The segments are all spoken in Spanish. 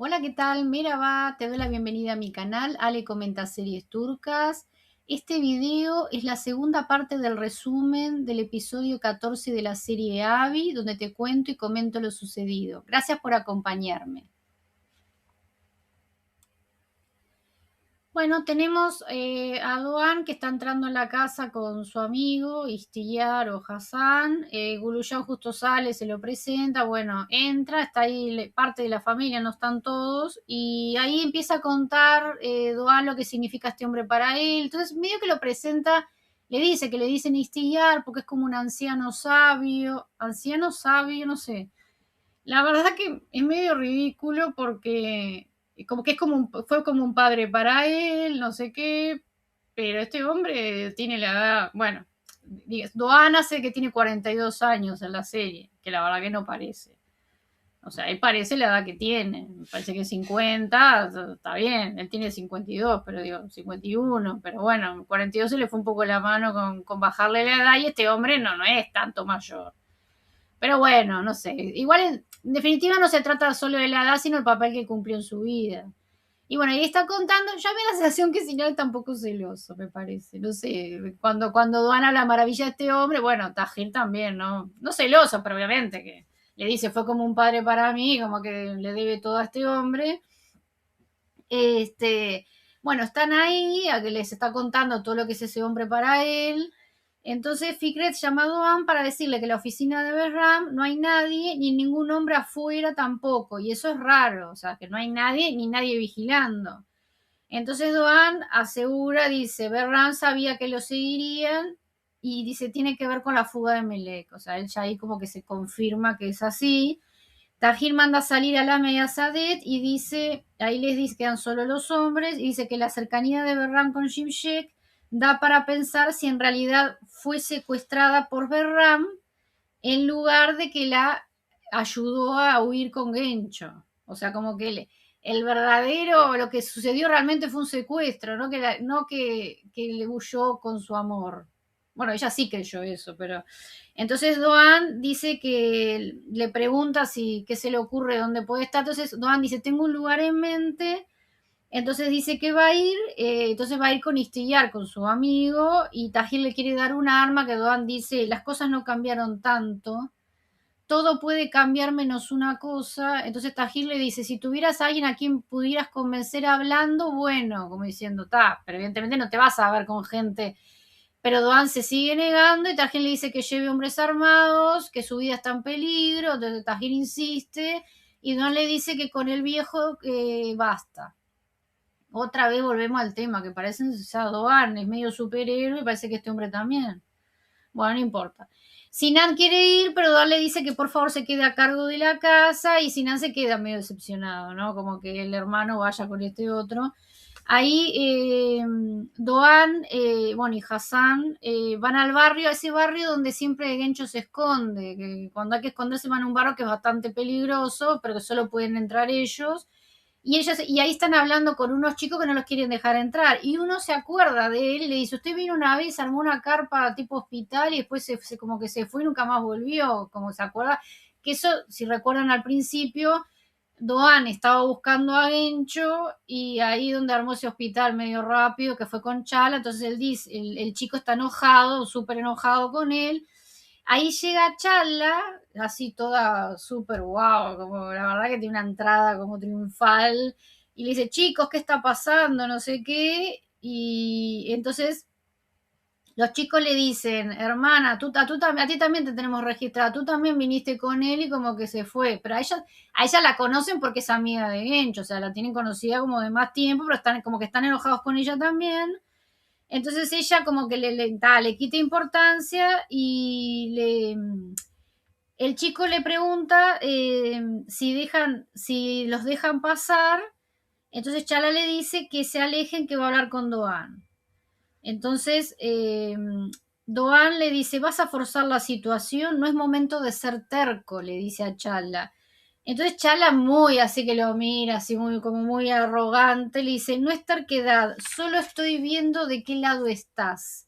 Hola, ¿qué tal? Merhaba, te doy la bienvenida a mi canal, Ale comenta series turcas. Este video es la segunda parte del resumen del episodio 14 de la serie Abby, donde te cuento y comento lo sucedido. Gracias por acompañarme. Bueno, tenemos a Doğan que está entrando en la casa con su amigo Istiyar o Hassan. Guluşan justo sale, se lo presenta. Bueno, entra, está ahí parte de la familia, no están todos. Y ahí empieza a contar Doğan lo que significa este hombre para él. Entonces, medio que lo presenta, le dice que le dicen Istiyar porque es como un anciano sabio, no sé. La verdad que es medio ridículo porque como que es fue como un padre para él, no sé qué, pero este hombre tiene la edad, bueno, Doan hace que tiene 42 años en la serie, que la verdad que no parece. O sea, él parece la edad que tiene, me parece que 50, está bien, él tiene 52, pero digo, 51, pero bueno, 42 se le fue un poco la mano con bajarle la edad y este hombre no es tanto mayor. Pero bueno, no sé. Igual, en definitiva, no se trata solo de la edad, sino el papel que cumplió en su vida. Y bueno, ahí está contando, ya me da la sensación que si no es tampoco celoso, me parece. No sé, cuando Duana la maravilla de este hombre, bueno, Tajir también, ¿no? No celoso, pero obviamente que le dice, fue como un padre para mí, como que le debe todo a este hombre. Este, bueno, están ahí, a que les está contando todo lo que es ese hombre para él. Entonces Fikret llama a Doğan para decirle que en la oficina de Behram no hay nadie, ni ningún hombre afuera tampoco, y eso es raro, o sea, que no hay nadie, ni nadie vigilando. Entonces Doğan asegura, dice, Behram sabía que lo seguirían, y dice, tiene que ver con la fuga de Melek, o sea, él ya ahí como que se confirma que es así. Tajir manda salir a Lame y a Sadet y dice, ahí les dice que quedan solo los hombres, y dice que la cercanía de Berram con Shimshek da para pensar si en realidad fue secuestrada por Berram en lugar de que la ayudó a huir con Gencho. O sea, como que el verdadero, lo que sucedió realmente fue un secuestro, no que le huyó con su amor. Bueno, ella sí creyó eso, pero entonces Doan dice que le pregunta si qué se le ocurre, dónde puede estar. Entonces Doan dice, tengo un lugar en mente. Entonces dice que va a ir, entonces va a ir con Istillar, con su amigo, y Tajir le quiere dar un arma que Doan dice, las cosas no cambiaron tanto, todo puede cambiar menos una cosa. Entonces Tajir le dice, si tuvieras a alguien a quien pudieras convencer hablando, bueno, como diciendo, está, pero evidentemente no te vas a ver con gente. Pero Doan se sigue negando y Tajir le dice que lleve hombres armados, que su vida está en peligro. Entonces Tajir insiste y Doan le dice que con el viejo basta. Otra vez volvemos al tema, que parece ya Doan es medio superhéroe y parece que este hombre también. Bueno, no importa. Sinan quiere ir, pero Doan le dice que por favor se quede a cargo de la casa y Sinan se queda medio decepcionado, ¿no? Como que el hermano vaya con este otro. Ahí Doan, bueno, y Hassan van al barrio, a ese barrio donde siempre Gencho se esconde, que cuando hay que esconderse van a un barrio que es bastante peligroso, pero que solo pueden entrar ellos. Y ahí están hablando con unos chicos que no los quieren dejar entrar. Y uno se acuerda de él y le dice, usted vino una vez, armó una carpa tipo hospital y después como que se fue y nunca más volvió, como se acuerda. Que eso, si recuerdan al principio, Doan estaba buscando a Gencho y ahí donde armó ese hospital medio rápido, que fue con Chala, entonces él dice, el chico está enojado, súper enojado con él. Ahí llega Chala, así toda súper guau, como la verdad que tiene una entrada como triunfal, y le dice, chicos, ¿qué está pasando? No sé qué, y entonces los chicos le dicen, hermana, a ti también te tenemos registrada, tú también viniste con él y como que se fue, pero a ella la conocen porque es amiga de Gencho, o sea, la tienen conocida como de más tiempo, pero están como que están enojados con ella también. Entonces ella como que le quita importancia y el chico le pregunta si los dejan pasar. Entonces Chala le dice que se alejen, que va a hablar con Doan. Entonces Doan le dice, vas a forzar la situación, no es momento de ser terco, le dice a Chala. Entonces Chala muy así que lo mira, así muy como muy arrogante, le dice, no es terquedad, solo estoy viendo de qué lado estás.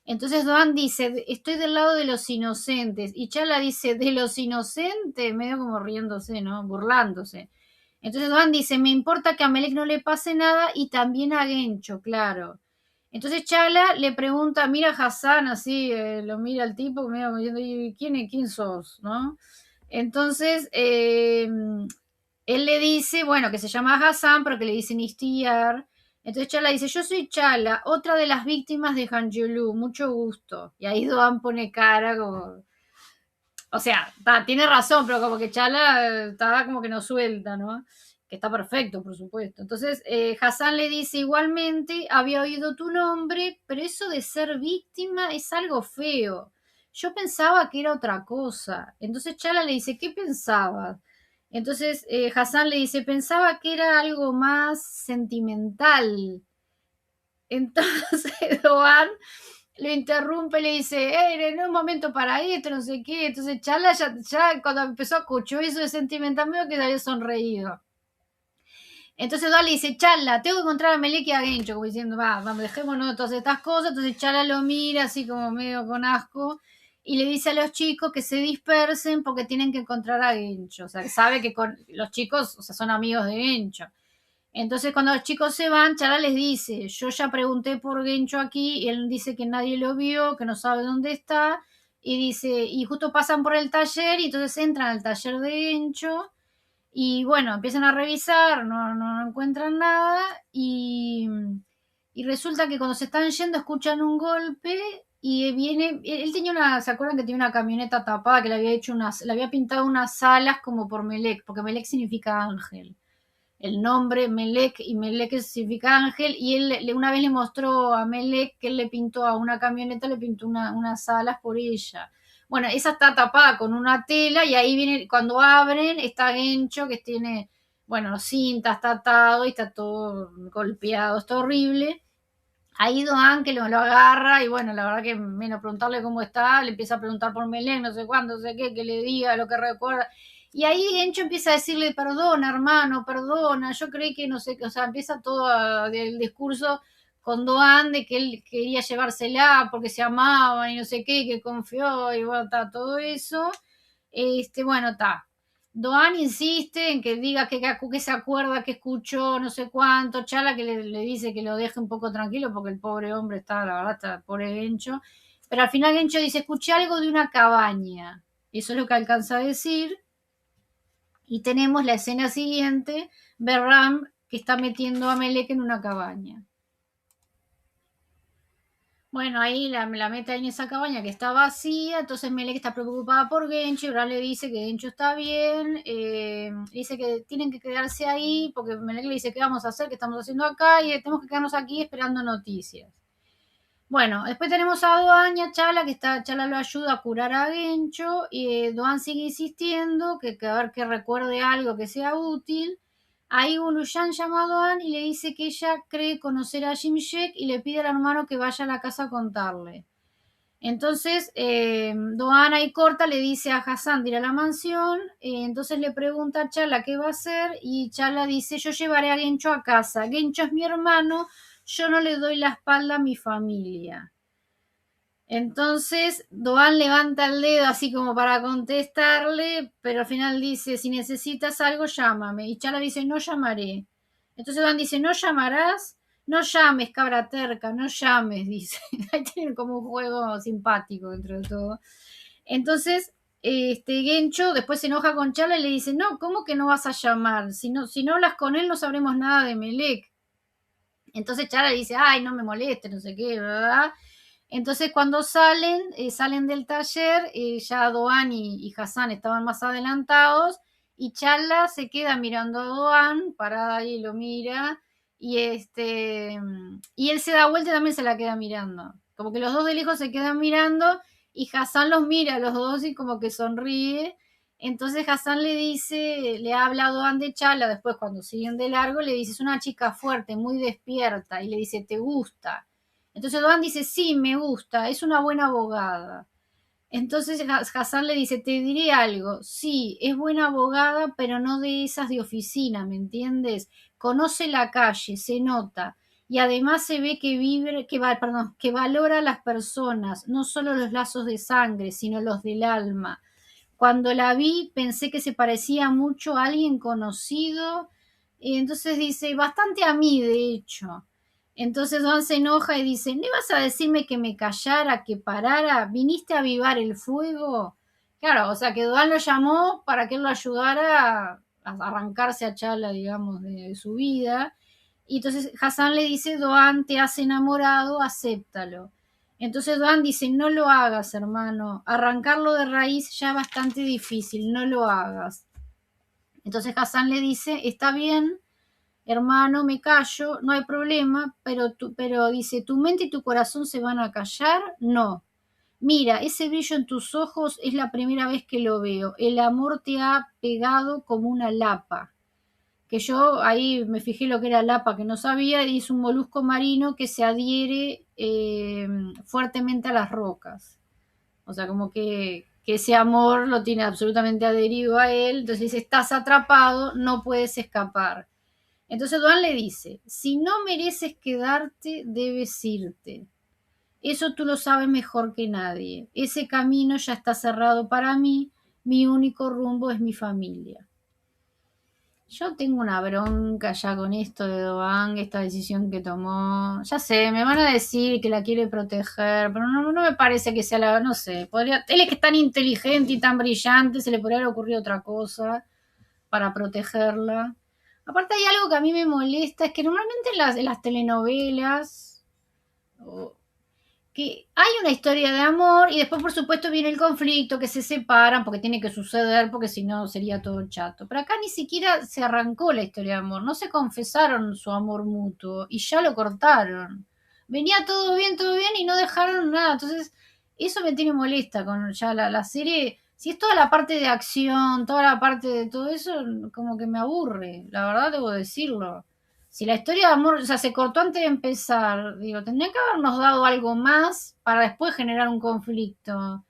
Entonces Doan dice, estoy del lado de los inocentes. Y Chala dice, ¿de los inocentes? Medio como riéndose, ¿no? Burlándose. Entonces Doan dice, me importa que a Melek no le pase nada y también a Gencho, claro. Entonces Chala le pregunta, mira a Hassan, así, lo mira al tipo, medio diciendo, "¿Y quién sos? ¿No? Entonces, él le dice, bueno, que se llama Hassan, pero que le dicen Istiar. Entonces Chala dice, yo soy Chala, otra de las víctimas de Hanjulu, mucho gusto. Y ahí Doan pone cara como, o sea, tiene razón, pero como que Chala está como que no suelta, ¿no? Que está perfecto, por supuesto. Entonces, Hassan le dice igualmente, había oído tu nombre, pero eso de ser víctima es algo feo. Yo pensaba que era otra cosa. Entonces Chala le dice, ¿qué pensabas? Entonces Hassan le dice, pensaba que era algo más sentimental. Entonces Doan le interrumpe, le dice, no es un momento para esto, no sé qué. Entonces Chala ya cuando empezó a escuchar eso de sentimental, medio que se había sonreído. Entonces Doan le dice, Chala, tengo que encontrar a Melek y a Gencho, como diciendo, vamos, dejémonos de todas estas cosas. Entonces Chala lo mira así como medio con asco y le dice a los chicos que se dispersen porque tienen que encontrar a Gencho. O sea, que sabe que los chicos, o sea, son amigos de Gencho. Entonces cuando los chicos se van, Chala les dice, yo ya pregunté por Gencho aquí y él dice que nadie lo vio, que no sabe dónde está, y dice, y justo pasan por el taller y entonces entran al taller de Gencho y bueno, empiezan a revisar, no encuentran nada y resulta que cuando se están yendo escuchan un golpe y viene, él tenía ¿se acuerdan que tenía una camioneta tapada que le había hecho le había pintado unas alas como por Melek, porque Melek significa ángel, el nombre Melek, y Melek significa ángel, y él una vez le mostró a Melek que él le pintó a una camioneta, le pintó unas alas por ella. Bueno, esa está tapada con una tela y ahí viene, cuando abren, está Gencho que tiene, bueno, cinta, está atado y está todo golpeado, está horrible. Ahí Doan que lo agarra y bueno, la verdad que menos preguntarle cómo está, le empieza a preguntar por Melén, no sé cuándo, no sé qué, que le diga lo que recuerda. Y ahí Gencho empieza a decirle, perdona, hermano, perdona, yo creí que no sé qué, o sea, empieza todo el discurso con Doan de que él quería llevársela porque se amaban y no sé qué, que confió y bueno, está todo eso. Bueno, está. Doan insiste en que diga que se acuerda, que escuchó, no sé cuánto. Chala que le dice que lo deje un poco tranquilo porque el pobre hombre está, la verdad, está pobre Gencho. Pero al final Gencho dice, escuché algo de una cabaña. Eso es lo que alcanza a decir. Y tenemos la escena siguiente, Berram que está metiendo a Melek en una cabaña. Bueno, ahí la mete en esa cabaña que está vacía, entonces Melek está preocupada por Gencho y Bran le dice que Gencho está bien, dice que tienen que quedarse ahí porque Melek le dice qué vamos a hacer, qué estamos haciendo acá y tenemos que quedarnos aquí esperando noticias. Bueno, después tenemos a Doan y a Chala, Chala lo ayuda a curar a Gencho y Doan sigue insistiendo que a ver que recuerde algo que sea útil. Ahí un Lushan llama a Doan y le dice que ella cree conocer a Jimshek y le pide al hermano que vaya a la casa a contarle. Entonces, Doan ahí corta, le dice a Hassan de ir a la mansión, entonces le pregunta a Chala qué va a hacer y Chala dice, yo llevaré a Gencho a casa, Gencho es mi hermano, yo no le doy la espalda a mi familia. Entonces, Doan levanta el dedo así como para contestarle, pero al final dice, si necesitas algo, llámame. Y Chala dice, no llamaré. Entonces Doan dice, no llamarás, no llames, cabra terca, no llames, dice. Ahí tienen como un juego simpático dentro de todo. Entonces, Gencho después se enoja con Chala y le dice, no, ¿cómo que no vas a llamar? Si no hablas con él no sabremos nada de Melek. Entonces Chala dice, ay, no me moleste, no sé qué, ¿verdad? Entonces cuando salen del taller, ya Doan y Hassan estaban más adelantados y Chala se queda mirando a Doan, parada ahí lo mira y él se da vuelta y también se la queda mirando. Como que los dos de lejos se quedan mirando y Hassan los mira a los dos y como que sonríe. Entonces Hassan le habla a Doan de Chala, después cuando siguen de largo, le dice, es una chica fuerte, muy despierta, y le dice, ¿te gusta? Entonces Doan dice, sí, me gusta, es una buena abogada. Entonces Hassan le dice, te diré algo, sí, es buena abogada, pero no de esas de oficina, ¿me entiendes? Conoce la calle, se nota, y además se ve que valora a las personas, no solo los lazos de sangre, sino los del alma. Cuando la vi pensé que se parecía mucho a alguien conocido. Y entonces dice, bastante a mí, de hecho. Entonces Doan se enoja y dice, ¿no ibas a decirme que me callara, que parara? ¿Viniste a avivar el fuego? Claro, o sea que Doan lo llamó para que él lo ayudara a arrancarse a Chala, digamos, de su vida. Y entonces Hassan le dice, Doan, te has enamorado, acéptalo. Entonces Doan dice, no lo hagas, hermano. Arrancarlo de raíz ya es bastante difícil, no lo hagas. Entonces Hassan le dice, está bien, hermano, me callo, no hay problema, pero dice, ¿tu mente y tu corazón se van a callar? No. Mira, ese brillo en tus ojos es la primera vez que lo veo. El amor te ha pegado como una lapa. Que yo ahí me fijé lo que era lapa, que no sabía, y es un molusco marino que se adhiere fuertemente a las rocas. O sea, como que ese amor lo tiene absolutamente adherido a él. Entonces dice, estás atrapado, no puedes escapar. Entonces Doan le dice, si no mereces quedarte, debes irte. Eso tú lo sabes mejor que nadie. Ese camino ya está cerrado para mí. Mi único rumbo es mi familia. Yo tengo una bronca ya con esto de Doan, esta decisión que tomó. Ya sé, me van a decir que la quiere proteger, pero no me parece que sea la, no sé, él es que es tan inteligente y tan brillante, se le podría haber ocurrido otra cosa para protegerla. Aparte hay algo que a mí me molesta, es que normalmente en las telenovelas, que hay una historia de amor y después por supuesto viene el conflicto, que se separan porque tiene que suceder, porque si no sería todo chato. Pero acá ni siquiera se arrancó la historia de amor, no se confesaron su amor mutuo y ya lo cortaron. Venía todo bien y no dejaron nada. Entonces eso me tiene molesta con ya la serie. Si es toda la parte de acción, toda la parte de todo eso, como que me aburre, la verdad debo decirlo. Si la historia de amor, o sea, se cortó antes de empezar, digo, tendría que habernos dado algo más para después generar un conflicto.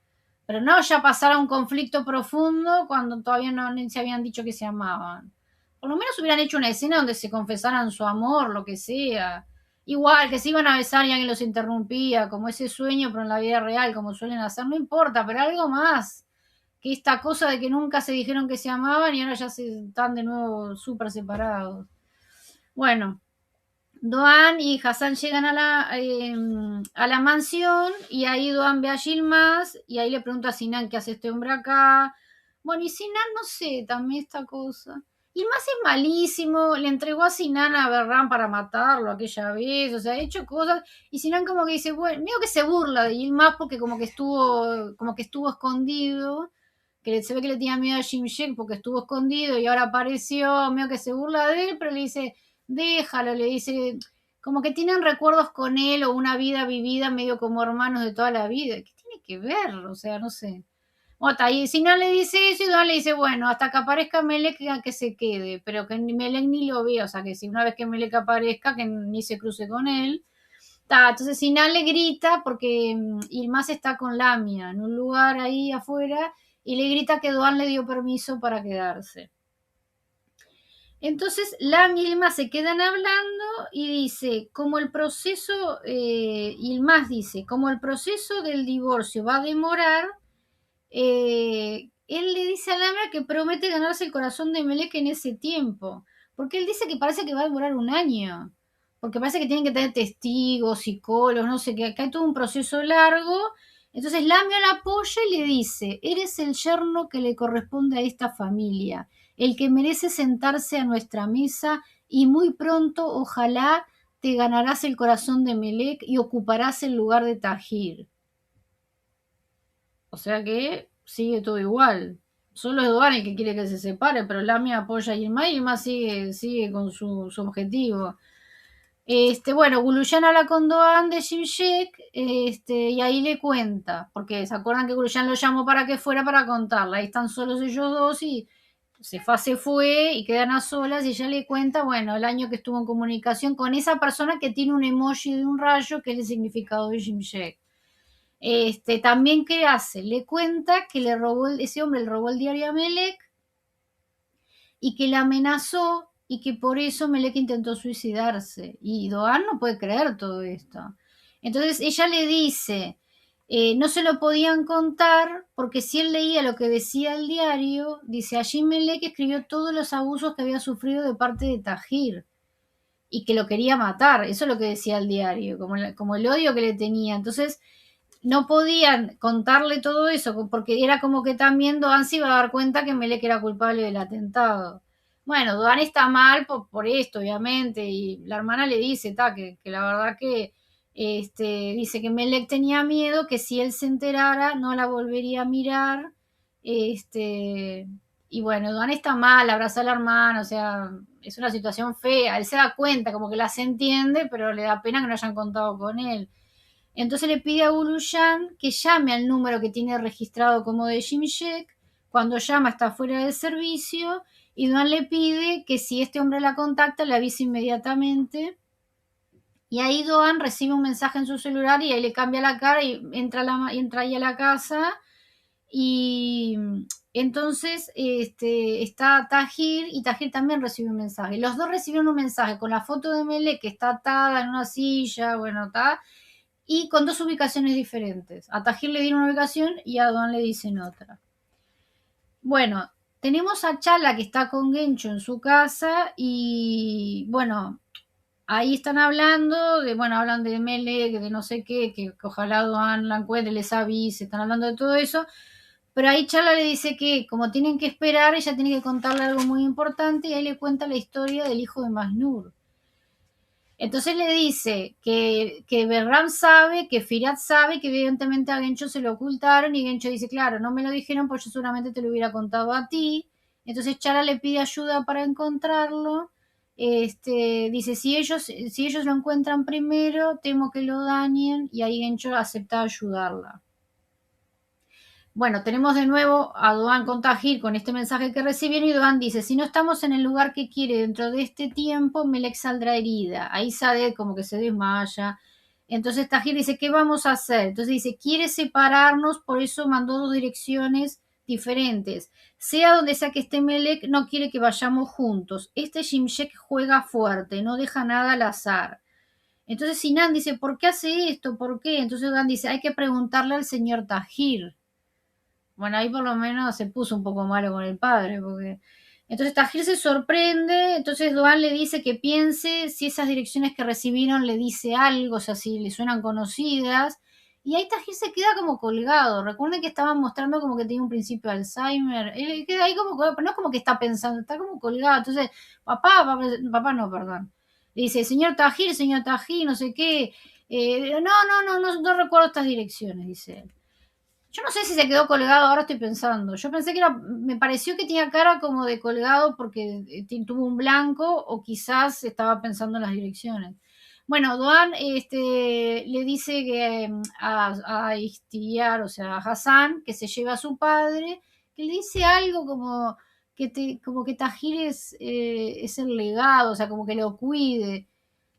Pero no ya pasar a un conflicto profundo cuando todavía no se habían dicho que se amaban. Por lo menos hubieran hecho una escena donde se confesaran su amor, lo que sea. Igual, que se iban a besar y alguien los interrumpía, como ese sueño, pero en la vida real, como suelen hacer, no importa, pero algo más. Que esta cosa de que nunca se dijeron que se amaban y ahora ya se están de nuevo súper separados. Bueno, Doan y Hassan llegan a la mansión y ahí Doan ve a Yilmaz y ahí le pregunta a Sinan qué hace este hombre acá. Bueno, y Sinan, no sé, también esta cosa. Yilmaz es malísimo, le entregó a Sinan a Berran para matarlo aquella vez, o sea, ha hecho cosas. Y Sinan como que dice, bueno, medio que se burla de Yilmaz porque como que estuvo escondido, que se ve que le tenía miedo a Shimshek porque estuvo escondido y ahora apareció, medio que se burla de él, pero le dice, déjalo, le dice, como que tienen recuerdos con él o una vida vivida medio como hermanos de toda la vida. ¿Qué tiene que ver? O sea, no sé. Ota, y si no le dice eso, y Don le dice, bueno, hasta que aparezca Melek que se quede, pero que Melek ni lo vea, o sea, que si una vez que Melek aparezca, que ni se cruce con él. Entonces Sinan le grita porque Ilmaz está con Lamia en un lugar ahí afuera y le grita que Doan le dio permiso para quedarse. Entonces Lam y Ilmaz se quedan hablando y dice, como el proceso, Ilmaz dice, como el proceso del divorcio va a demorar, él le dice a Lamia que promete ganarse el corazón de Melek en ese tiempo, porque él dice que parece que va a demorar un año, porque parece que tienen que tener testigos, psicólogos, no sé, que acá hay todo un proceso largo. Entonces Lamia la apoya y le dice, eres el yerno que le corresponde a esta familia, el que merece sentarse a nuestra mesa y muy pronto, ojalá, te ganarás el corazón de Melek y ocuparás el lugar de Tahir. O sea que sigue todo igual. Solo es Doan el que quiere que se separe, pero Lamia apoya a Yilmaz y Yilmaz sigue con su objetivo. Bueno, Guluyan habla con Doan de Shimshek, y ahí le cuenta, porque se acuerdan que Guluyan lo llamó para que fuera para contarla. Ahí están solos ellos dos y se fue y quedan a solas y ella le cuenta, bueno, el año que estuvo en comunicación con esa persona que tiene un emoji de un rayo que es el significado de Shimshek. También, ¿qué hace? Le cuenta que ese hombre le robó el diario a Melek y que la amenazó y que por eso Melek intentó suicidarse. Y Doan no puede creer todo esto. Entonces ella le dice, no se lo podían contar porque si él leía lo que decía el diario, dice, allí Melek escribió todos los abusos que había sufrido de parte de Tajir y que lo quería matar, eso es lo que decía el diario, como el odio que le tenía. Entonces, no podían contarle todo eso, porque era como que también Doan se iba a dar cuenta que Melek era culpable del atentado. Bueno, Doan está mal por esto, obviamente, y la hermana le dice, que la verdad que dice que Melek tenía miedo que si él se enterara no la volvería a mirar. Este, y bueno, Doan está mal, abraza a la hermana, o sea, es una situación fea. Él se da cuenta, como que las entiende, pero le da pena que no hayan contado con él. Entonces le pide a Uluyan que llame al número que tiene registrado como de Jimshek. Cuando llama está fuera de servicio y Duan le pide que si este hombre la contacta le avise inmediatamente. Y ahí Doan recibe un mensaje en su celular y ahí le cambia la cara y entra ahí a la casa. Y entonces está Tajir y Tajir también recibe un mensaje. Los dos recibieron un mensaje con la foto de Mele que está atada en una silla, bueno, está, y con dos ubicaciones diferentes. A Tajir le dieron una ubicación y a Doan le dicen otra. Bueno, tenemos a Chala que está con Gencho en su casa y bueno, ahí están hablando de, bueno, hablan de Melek, de no sé qué, que ojalá Doan la encuentre, les avise, están hablando de todo eso. Pero ahí Chala le dice que como tienen que esperar, ella tiene que contarle algo muy importante y ahí le cuenta la historia del hijo de Masnur. Entonces le dice que Berram sabe, que Firat sabe, que evidentemente a Gencho se lo ocultaron y Gencho dice, claro, no me lo dijeron pues yo seguramente te lo hubiera contado a ti. Entonces Chara le pide ayuda para encontrarlo. Dice, si ellos lo encuentran primero, temo que lo dañen y ahí Gencho acepta ayudarla. Bueno, tenemos de nuevo a Doan con Tajir con este mensaje que recibieron y Doan dice, si no estamos en el lugar que quiere dentro de este tiempo, Melek saldrá herida. Ahí Sadet como que se desmaya. Entonces Tajir dice, ¿qué vamos a hacer? Entonces dice, quiere separarnos, por eso mandó dos direcciones diferentes. Sea donde sea que esté Melek, no quiere que vayamos juntos. Este Shimshek juega fuerte, no deja nada al azar. Entonces Sinan dice, ¿por qué hace esto? ¿Por qué? Entonces Doan dice, hay que preguntarle al señor Tajir. Bueno, ahí por lo menos se puso un poco malo con el padre, porque... Entonces Tajir se sorprende, entonces Doan le dice que piense si esas direcciones que recibieron le dice algo, o sea, si le suenan conocidas, y ahí Tajir se queda como colgado. Recuerden que estaban mostrando como que tiene un principio de Alzheimer, él queda ahí como, no es como que está pensando, está como colgado. Entonces, papá no, perdón. Le dice, señor Tajir, no sé qué, no recuerdo estas direcciones, dice él. Yo no sé si se quedó colgado, ahora estoy pensando. Yo pensé que me pareció que tenía cara como de colgado porque tuvo un blanco o quizás estaba pensando en las direcciones. Bueno, Doan le dice que a Istiar, o sea, a Hassan, que se lleve a su padre, que le dice algo como que Tajir es el legado, o sea, como que lo cuide.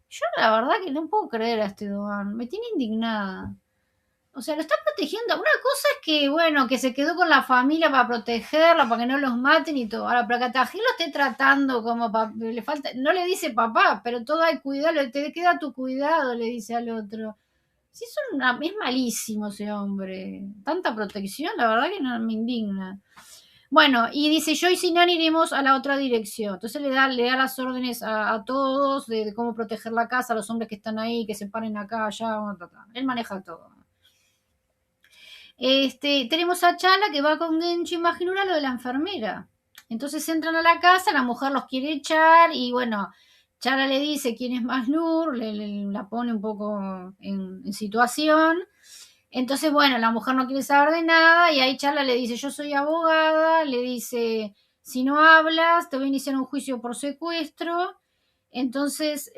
Yo la verdad que no puedo creer a este Doan, me tiene indignada. O sea, lo está protegiendo. Una cosa es que, bueno, que se quedó con la familia para protegerla, para que no los maten y todo. Ahora, para que Tají lo esté tratando como le falta, no le dice papá, pero todo hay cuidado, te queda tu cuidado, le dice al otro. Sí, es malísimo ese hombre. Tanta protección, la verdad que no me indigna. Bueno, y dice, yo y Sinan iremos a la otra dirección. Entonces le da las órdenes a todos de cómo proteger la casa, a los hombres que están ahí, que se paren acá, allá, él maneja todo. Tenemos a Chala que va con Genchi y Majinura lo de la enfermera. Entonces entran a la casa, la mujer los quiere echar y bueno, Chala le dice quién es Masnur, la pone un poco en situación. Entonces, bueno, la mujer no quiere saber de nada y ahí Chala le dice, yo soy abogada, le dice, si no hablas, te voy a iniciar un juicio por secuestro. Entonces,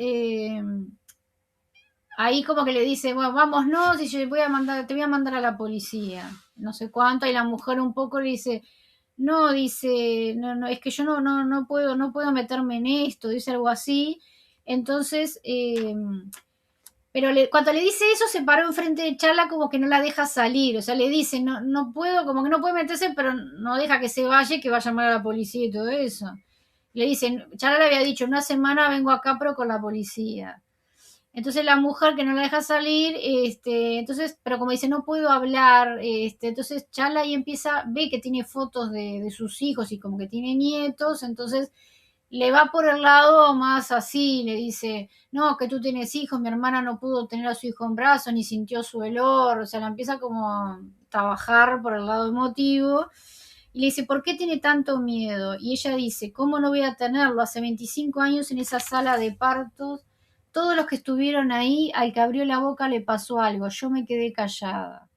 ahí como que le dice, bueno, vámonos, y yo te voy a mandar a la policía, no sé cuánto, y la mujer un poco le dice, no, dice, no, es que yo no puedo meterme en esto, dice algo así. Entonces, pero cuando le dice eso, se paró enfrente de Charla como que no la deja salir, o sea, le dice, no puedo, como que no puede meterse, pero no deja que se vaya, que va a llamar a la policía y todo eso. Le dicen, Charla le había dicho, una semana vengo acá, pero con la policía. Entonces la mujer que no la deja salir, entonces, pero como dice, no puedo hablar, entonces Chala ahí empieza, ve que tiene fotos de sus hijos y como que tiene nietos, entonces le va por el lado más así, le dice, no, que tú tienes hijos, mi hermana no pudo tener a su hijo en brazos, ni sintió su olor, o sea, la empieza como a trabajar por el lado emotivo, y le dice, ¿por qué tiene tanto miedo? Y ella dice, ¿cómo no voy a tenerlo? Hace 25 años en esa sala de partos, todos los que estuvieron ahí, al que abrió la boca le pasó algo, yo me quedé callada.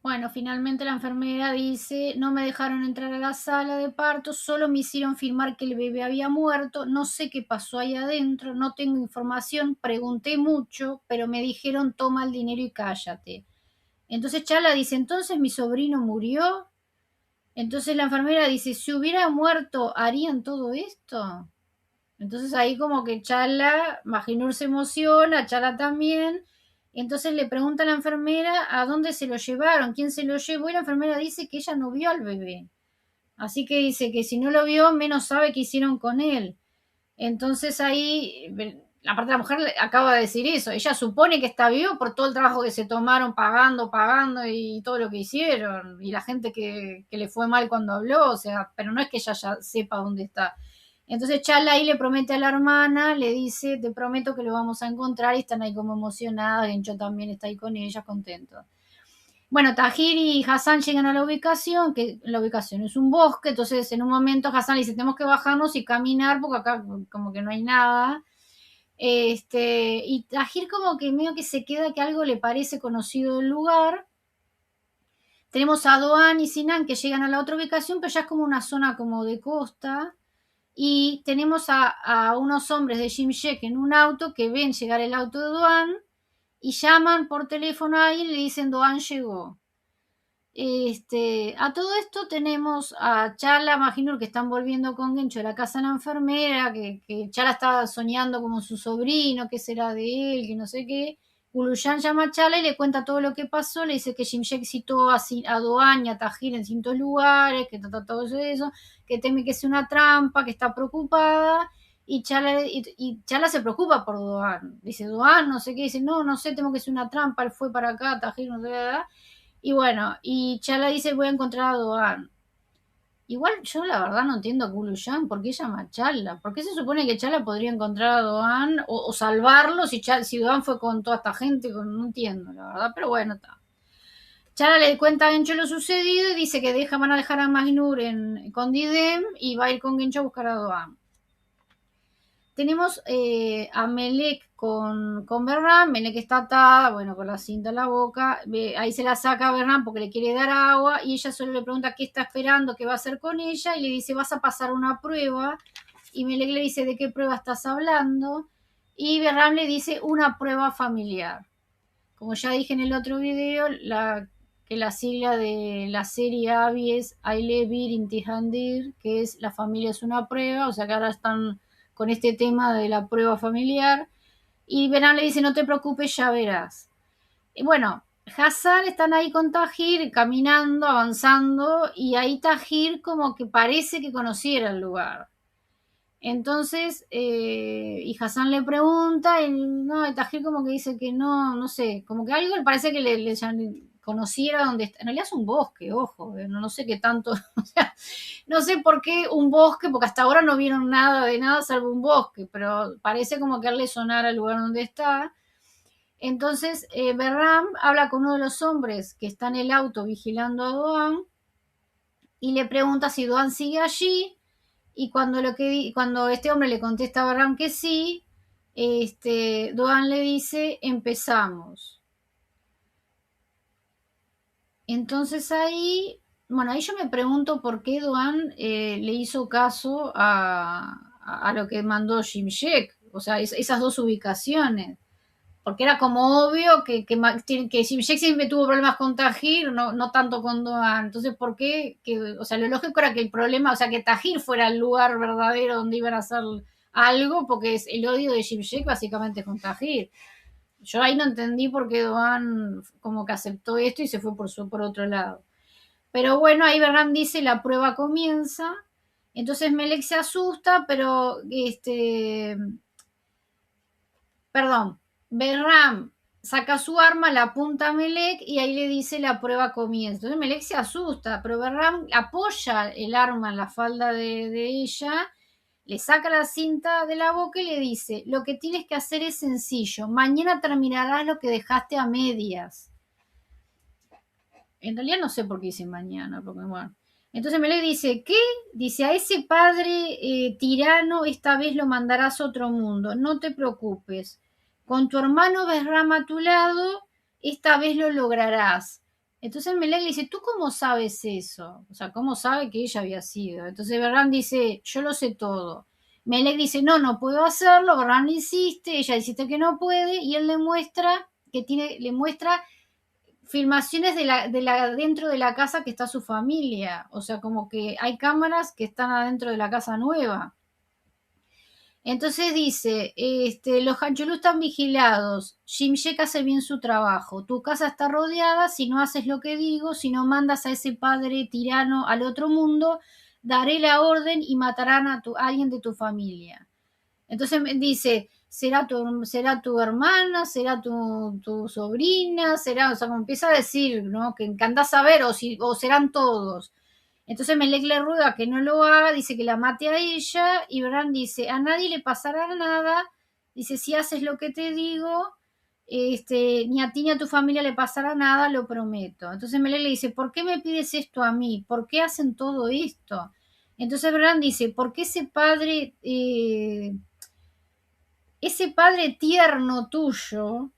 Bueno, finalmente la enfermera dice, no me dejaron entrar a la sala de parto, solo me hicieron firmar que el bebé había muerto, no sé qué pasó ahí adentro, no tengo información, pregunté mucho, pero me dijeron toma el dinero y cállate. Entonces Chala dice, entonces mi sobrino murió. Entonces la enfermera dice, si hubiera muerto, ¿harían todo esto? Entonces ahí como que Chala, Majinur se emociona, Chala también. Entonces le pregunta a la enfermera a dónde se lo llevaron, quién se lo llevó, y la enfermera dice que ella no vio al bebé. Así que dice que si no lo vio, menos sabe qué hicieron con él. Entonces ahí, la parte de la mujer acaba de decir eso. Ella supone que está vivo por todo el trabajo que se tomaron pagando y todo lo que hicieron. Y la gente que le fue mal cuando habló, o sea, pero no es que ella ya sepa dónde está. Entonces Chala ahí le promete a la hermana, le dice, te prometo que lo vamos a encontrar, y están ahí como emocionadas, Gencho también está ahí con ellas, contento. Bueno, Tajir y Hassan llegan a la ubicación, que la ubicación es un bosque, entonces en un momento Hassan le dice, tenemos que bajarnos y caminar porque acá como que no hay nada. Y Tajir como que medio que se queda que algo le parece conocido del lugar. Tenemos a Doan y Sinan que llegan a la otra ubicación, pero ya es como una zona como de costa. Y tenemos a unos hombres de Shimshek en un auto que ven llegar el auto de Doan y llaman por teléfono a alguien y le dicen Doan llegó. A todo esto tenemos a Chala, Majinur, que están volviendo con Gencho de la casa de la enfermera, que Chala está soñando como su sobrino, qué será de él, que no sé qué. Uluyan llama a Chala y le cuenta todo lo que pasó, le dice que Jimjek citó a Doan y a Tajir en distintos lugares, que trata todo eso, que teme que sea una trampa, que está preocupada, y Chala se preocupa por Doan. Dice, Doan, no sé qué, dice, no, no sé, temo que sea una trampa, él fue para acá, Tajir, no sé qué, y bueno, y Chala dice, voy a encontrar a Doan. Igual yo la verdad no entiendo a Kuluyan, ¿por qué llama a Chala? ¿Por qué se supone que Chala podría encontrar a Doan o salvarlo si Doan fue con toda esta gente? No entiendo, la verdad, pero bueno, está. Chala le cuenta a Gencho lo sucedido y dice que van a dejar a Magnur con Didem y va a ir con Gencho a buscar a Doan. Tenemos a Melek con Berran. Melek está atada, bueno, con la cinta en la boca. Ahí se la saca a Berran porque le quiere dar agua y ella solo le pregunta qué está esperando, qué va a hacer con ella y le dice, vas a pasar una prueba. Y Melek le dice, ¿de qué prueba estás hablando? Y Berran le dice, una prueba familiar. Como ya dije en el otro video, que la sigla de la serie Abby es Aile Bir Intihandir, que es la familia es una prueba, o sea que ahora están con este tema de la prueba familiar. Y Verán le dice, no te preocupes, ya verás. Y bueno, Hassan están ahí con Tajir, caminando, avanzando, y ahí Tajir como que parece que conociera el lugar. Entonces, y Hassan le pregunta, y no, y Tajir como que dice que no, no sé, como que algo le parece que le conociera donde está. En realidad es un bosque, ojo, no sé qué tanto, o sea, no sé por qué un bosque, porque hasta ahora no vieron nada de nada salvo un bosque, pero parece como que a él le sonara el lugar donde está. Entonces, Berram habla con uno de los hombres que está en el auto vigilando a Doan y le pregunta si Doan sigue allí. Y cuando este hombre le contesta a Berram que sí, Doan le dice, empezamos. Entonces bueno, ahí yo me pregunto por qué Doan le hizo caso a lo que mandó Shimshek, o sea, esas dos ubicaciones. Porque era como obvio que Shimshek siempre tuvo problemas con Tajir, no tanto con Doan. Entonces, ¿por qué? O sea, lo lógico era que el problema, o sea, que Tajir fuera el lugar verdadero donde iban a hacer algo, porque es el odio de Shimshek básicamente con Tajir. Yo ahí no entendí por qué Doan como que aceptó esto y se fue por otro lado. Pero bueno, ahí Berram dice, la prueba comienza. Entonces Melek se asusta, pero perdón. Behram saca su arma, la apunta a Melek y ahí le dice la prueba comienza. Entonces Melek se asusta, pero Behram apoya el arma en la falda de ella, le saca la cinta de la boca y le dice, lo que tienes que hacer es sencillo, mañana terminarás lo que dejaste a medias. En realidad no sé por qué dice mañana, porque bueno. Entonces Melek dice, ¿qué? Dice, a ese padre tirano esta vez lo mandarás a otro mundo, no te preocupes. Con tu hermano Behram a tu lado, esta vez lo lograrás. Entonces Melek le dice, ¿tú cómo sabes eso? O sea, ¿cómo sabe que ella había sido? Entonces Behram dice, yo lo sé todo. Melek dice, no, no puedo hacerlo, Behram insiste, ella dice que no puede, y él le muestra que tiene, le muestra filmaciones dentro de la casa que está su familia. O sea, como que hay cámaras que están adentro de la casa nueva. Entonces dice, los Hanchulú están vigilados, Shimshek hace bien su trabajo, tu casa está rodeada, si no haces lo que digo, si no mandas a ese padre tirano al otro mundo, daré la orden y matarán a alguien de tu familia. Entonces me dice, será tu hermana, será tu sobrina, será, o sea, como empieza a decir, ¿no? Que andás a ver, o serán todos. Entonces Melek le ruega que no lo haga, dice que la mate a ella, y Bran dice, a nadie le pasará nada, dice, si haces lo que te digo, ni a ti ni a tu familia le pasará nada, lo prometo. Entonces Melek le dice, ¿por qué me pides esto a mí? ¿Por qué hacen todo esto? Entonces Bran dice, ¿por qué ese padre tierno tuyo,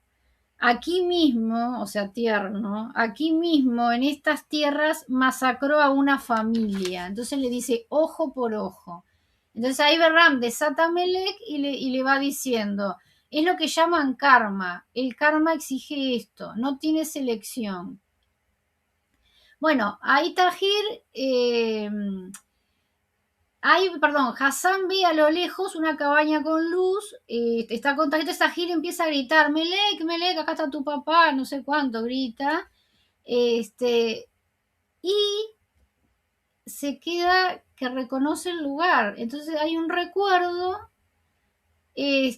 aquí mismo, o sea, tierno, aquí mismo en estas tierras masacró a una familia? Entonces le dice ojo por ojo. Entonces ahí Behram desata a Melek y le va diciendo, es lo que llaman karma, el karma exige esto, no tiene selección. Bueno, ahí Tahir perdón, Hassan ve a lo lejos una cabaña con luz, está contacto, esa gira empieza a gritar, Melek, Melek, acá está tu papá, no sé cuánto, grita, y se queda que reconoce el lugar, entonces hay un recuerdo, y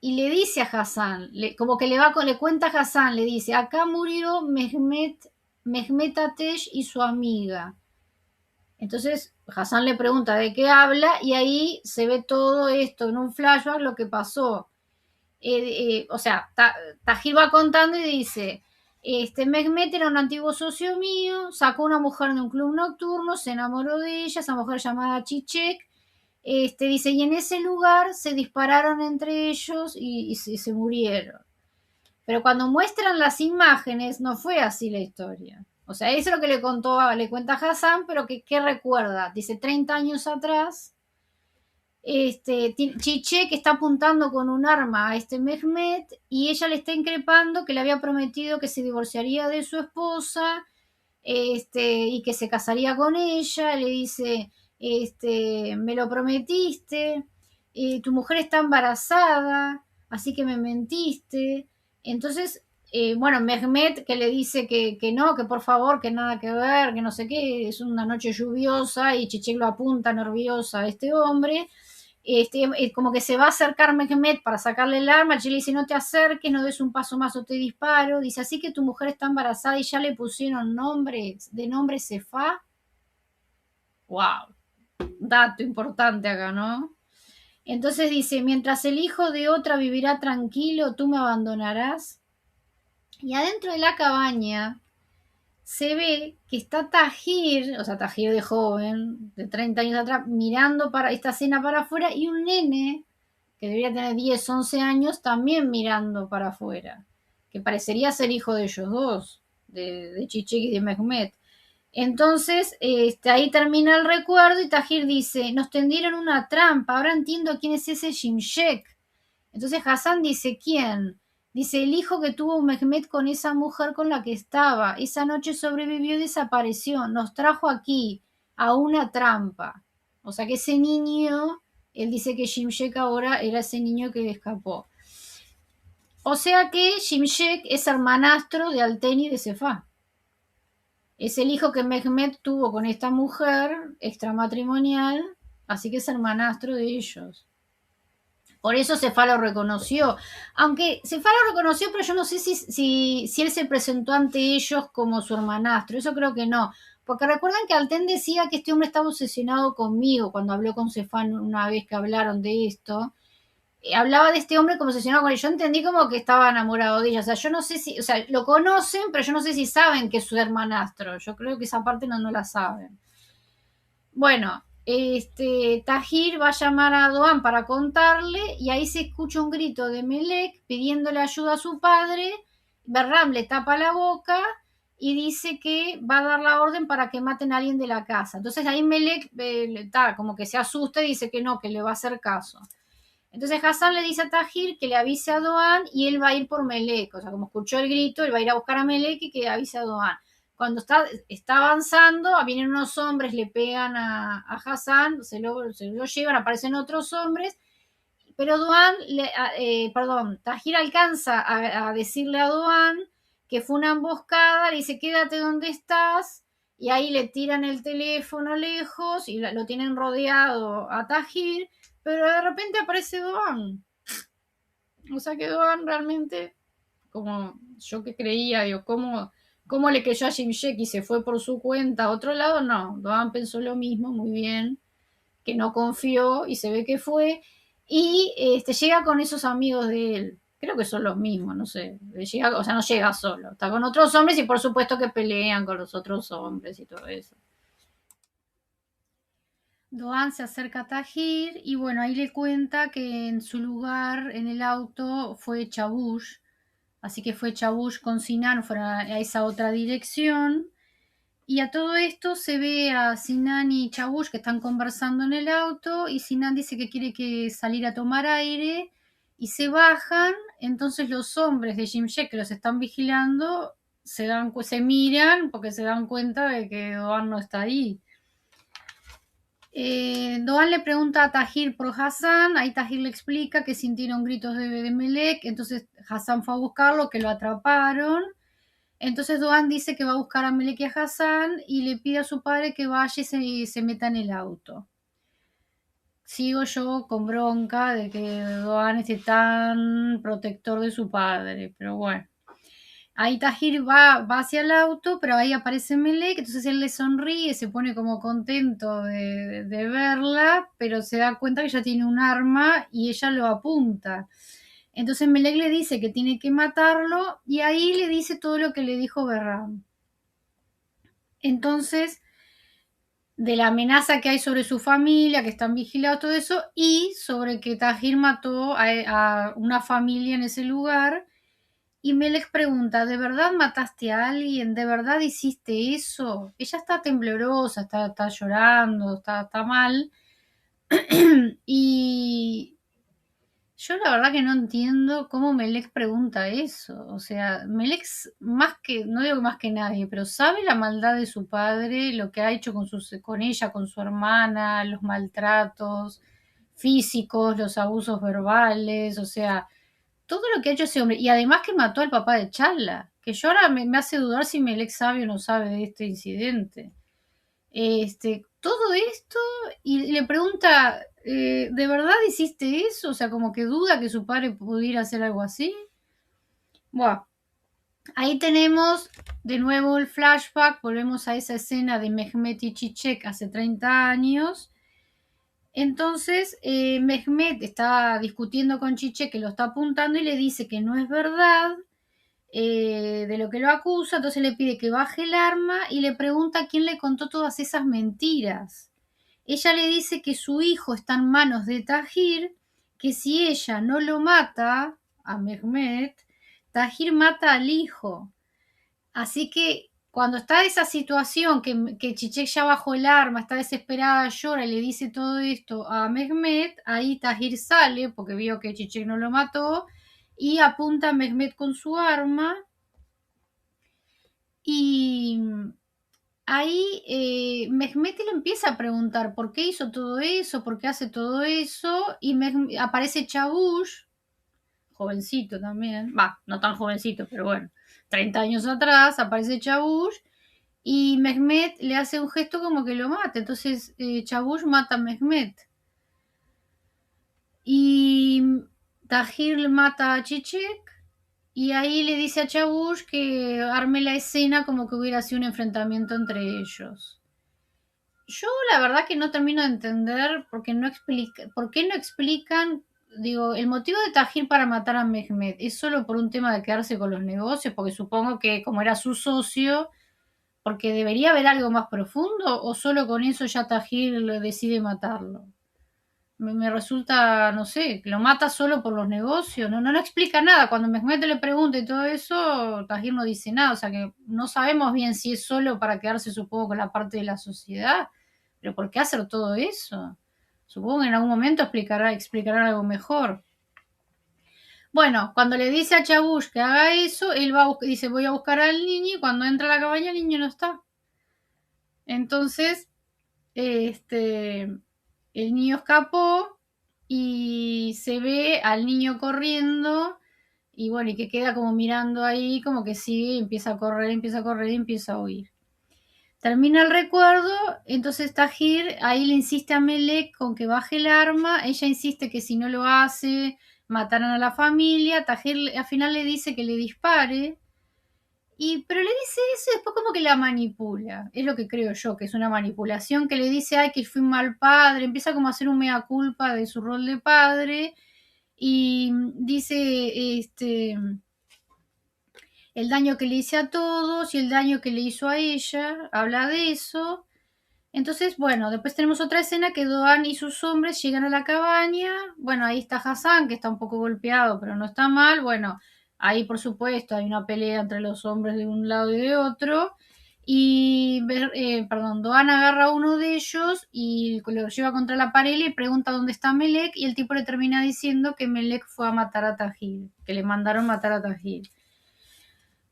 le dice a Hassan, como que le cuenta a Hassan, le dice, acá murió Mehmet Atesh y su amiga. Entonces Hassan le pregunta de qué habla y ahí se ve todo esto en un flashback lo que pasó. O sea, Tajir va contando y dice, Mehmet era un antiguo socio mío, sacó una mujer de un club nocturno, se enamoró de ella, esa mujer llamada Chichek, dice, y en ese lugar se dispararon entre ellos y se murieron. Pero cuando muestran las imágenes, no fue así la historia. O sea, eso es lo que le cuenta Hassan, pero que recuerda. Dice 30 años atrás, Chiche que está apuntando con un arma a Mehmet y ella le está increpando que le había prometido que se divorciaría de su esposa, y que se casaría con ella. Le dice, me lo prometiste, tu mujer está embarazada, así que me mentiste. Entonces, bueno, Mehmet que le dice que no, que por favor, que nada que ver, que no sé qué, es una noche lluviosa y Chiche lo apunta nerviosa a este hombre. Como que se va a acercar Mehmet para sacarle el arma, le dice, no te acerques, no des un paso más o te disparo. Dice, así que tu mujer está embarazada y ya le pusieron de nombre Cefa. Wow, dato importante acá, ¿no? Entonces dice, mientras el hijo de otra vivirá tranquilo, tú me abandonarás. Y adentro de la cabaña se ve que está Tajir, o sea, Tajir de joven, de 30 años atrás, mirando para esta escena para afuera, y un nene que debería tener 10, 11 años, también mirando para afuera, que parecería ser hijo de ellos dos, de Chichik y de Mehmet. Entonces, ahí termina el recuerdo y Tajir dice, nos tendieron una trampa, ahora entiendo quién es ese Shimshek. Entonces Hassan dice, ¿quién? Dice, el hijo que tuvo Mehmet con esa mujer con la que estaba. Esa noche sobrevivió y desapareció. Nos trajo aquí, a una trampa. O sea que ese niño, él dice que Shimshek ahora era ese niño que escapó. O sea que Shimshek es hermanastro de Alteni de Sefá. Es el hijo que Mehmet tuvo con esta mujer extramatrimonial, así que es hermanastro de ellos. Por eso Cefalo reconoció. Aunque Cefalo reconoció, pero yo no sé si él se presentó ante ellos como su hermanastro. Eso creo que no. Porque recuerdan que Alten decía que este hombre estaba obsesionado conmigo cuando habló con Cefalo una vez que hablaron de esto. Hablaba de este hombre como obsesionado con él. Yo entendí como que estaba enamorado de ella. O sea, yo no sé si, o sea, lo conocen, pero yo no sé si saben que es su hermanastro. Yo creo que esa parte no la saben. Bueno, Tahir va a llamar a Doan para contarle y ahí se escucha un grito de Melek pidiéndole ayuda a su padre. Berram le tapa la boca y dice que va a dar la orden para que maten a alguien de la casa. Entonces ahí Melek como que se asusta y dice que no, que le va a hacer caso. Entonces Hassan le dice a Tahir que le avise a Doan y él va a ir por Melek. O sea, como escuchó el grito, él va a ir a buscar a Melek y que avise a Doan. Cuando está avanzando, vienen unos hombres, le pegan a Hassan, se lo llevan, aparecen otros hombres, pero Tahir alcanza a decirle a Doan que fue una emboscada, le dice quédate donde estás, y ahí le tiran el teléfono lejos y lo tienen rodeado a Tahir, pero de repente aparece Doan. O sea que Doan realmente, como yo que creía, digo, ¿cómo le creyó a Jim Sheck y se fue por su cuenta a otro lado? No, Doan pensó lo mismo, muy bien, que no confió y se ve que fue. Y llega con esos amigos de él. Creo que son los mismos, no sé. Llega, o sea, no llega solo. Está con otros hombres y por supuesto que pelean con los otros hombres y todo eso. Doan se acerca a Tahir y bueno, ahí le cuenta que en su lugar, en el auto, fue Chabush. Así que fue Chabush con Sinan, fueron a esa otra dirección. Y a todo esto se ve a Sinan y Chabush que están conversando en el auto y Sinan dice que quiere que salir a tomar aire y se bajan. Entonces los hombres de Jimshek que los están vigilando se miran porque se dan cuenta de que Doan no está ahí. Doan le pregunta a Tahir por Hassan, ahí Tahir le explica que sintieron gritos de Melek, entonces Hassan fue a buscarlo, que lo atraparon. Entonces Doan dice que va a buscar a Melek y a Hassan y le pide a su padre que vaya y se meta en el auto. Sigo yo con bronca de que Doan esté tan protector de su padre, pero bueno. Ahí Tahir va hacia el auto, pero ahí aparece Melek, entonces él le sonríe, se pone como contento de verla, pero se da cuenta que ella tiene un arma y ella lo apunta. Entonces Melek le dice que tiene que matarlo y ahí le dice todo lo que le dijo Berram. Entonces, de la amenaza que hay sobre su familia, que están vigilados, todo eso, y sobre que Tahir mató a una familia en ese lugar. Y Melek pregunta, ¿de verdad mataste a alguien? ¿De verdad hiciste eso? Ella está temblorosa, está llorando, está mal. Y yo la verdad que no entiendo cómo Melek pregunta eso. O sea, Melek más que, no digo más que nadie, pero sabe la maldad de su padre, lo que ha hecho con ella, con su hermana, los maltratos físicos, los abusos verbales, o sea, todo lo que ha hecho ese hombre. Y además que mató al papá de Charla, que yo ahora me hace dudar si Melek sabe o no sabe de este incidente. Todo esto y le pregunta, ¿de verdad hiciste eso? O sea, como que duda que su padre pudiera hacer algo así. Bueno, ahí tenemos de nuevo el flashback, volvemos a esa escena de Mehmet y Chichek hace 30 años. Entonces, Mehmet está discutiendo con Chichek que lo está apuntando y le dice que no es verdad de lo que lo acusa, entonces le pide que baje el arma y le pregunta quién le contó todas esas mentiras. Ella le dice que su hijo está en manos de Tahir, que si ella no lo mata a Mehmet, Tahir mata al hijo. Así que cuando está esa situación, que Chichek ya bajó el arma, está desesperada, llora y le dice todo esto a Mehmet, ahí Tahir sale porque vio que Chichek no lo mató y apunta a Mehmet con su arma y ahí Mehmet le empieza a preguntar por qué hizo todo eso, por qué hace todo eso y aparece Chabush, jovencito también, no tan jovencito, pero bueno, 30 años atrás aparece Chabush y Mehmet le hace un gesto como que lo mata, entonces Chabush mata a Mehmet. Y Tahir le mata a Chechek y ahí le dice a Chabush que arme la escena como que hubiera sido un enfrentamiento entre ellos. Yo la verdad que no termino de entender por qué no explican, digo, el motivo de Tajir para matar a Mehmet es solo por un tema de quedarse con los negocios, porque supongo que como era su socio, porque debería haber algo más profundo, o solo con eso ya Tajir le decide matarlo. Me resulta, no sé, que lo mata solo por los negocios, no explica nada. Cuando Mehmet le pregunta y todo eso, Tajir no dice nada, o sea que no sabemos bien si es solo para quedarse, supongo, con la parte de la sociedad, pero ¿por qué hacer todo eso? Supongo que en algún momento explicará algo mejor. Bueno, cuando le dice a Chabush que haga eso, él dice voy a buscar al niño y cuando entra a la cabaña el niño no está. Entonces, este, el niño escapó y se ve al niño corriendo y bueno, y que queda como mirando ahí, como que sigue, empieza a correr, empieza a correr y empieza a huir. Termina el recuerdo, entonces Tahir ahí le insiste a Melek con que baje el arma, ella insiste que si no lo hace matarán a la familia, Tahir al final le dice que le dispare, pero le dice eso y después como que la manipula. Es lo que creo yo, que es una manipulación, que le dice, ay, que fui un mal padre, empieza como a hacer un mea culpa de su rol de padre y dice el daño que le hice a todos y el daño que le hizo a ella, habla de eso. Entonces, bueno, después tenemos otra escena que Doan y sus hombres llegan a la cabaña. Bueno, ahí está Hassan, que está un poco golpeado, pero no está mal. Bueno, ahí por supuesto hay una pelea entre los hombres de un lado y de otro. Y, Doan agarra a uno de ellos y lo lleva contra la pared y le pregunta dónde está Melek. Y el tipo le termina diciendo que Melek fue a matar a Tahir, que le mandaron matar a Tahir.